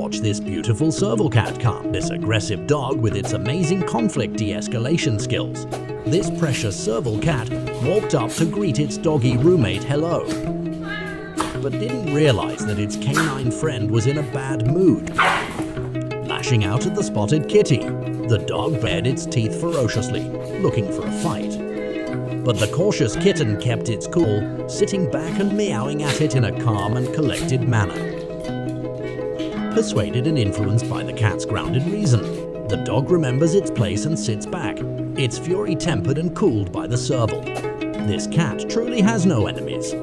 watch this beautiful Serval cat calm this aggressive dog with its amazing conflict de-escalation skills. This precious Serval cat walked up to greet its doggy roommate hello, but didn't realize that its canine friend was in a bad mood. Lashing out at the spotted kitty, the dog bared its teeth ferociously, looking for a fight. But the cautious kitten kept its cool, sitting back and meowing at it in a calm and collected manner. Persuaded and influenced by the cat's grounded reason, the dog remembers its place and sits back, its fury tempered and cooled by the Serval. This cat truly has no enemies.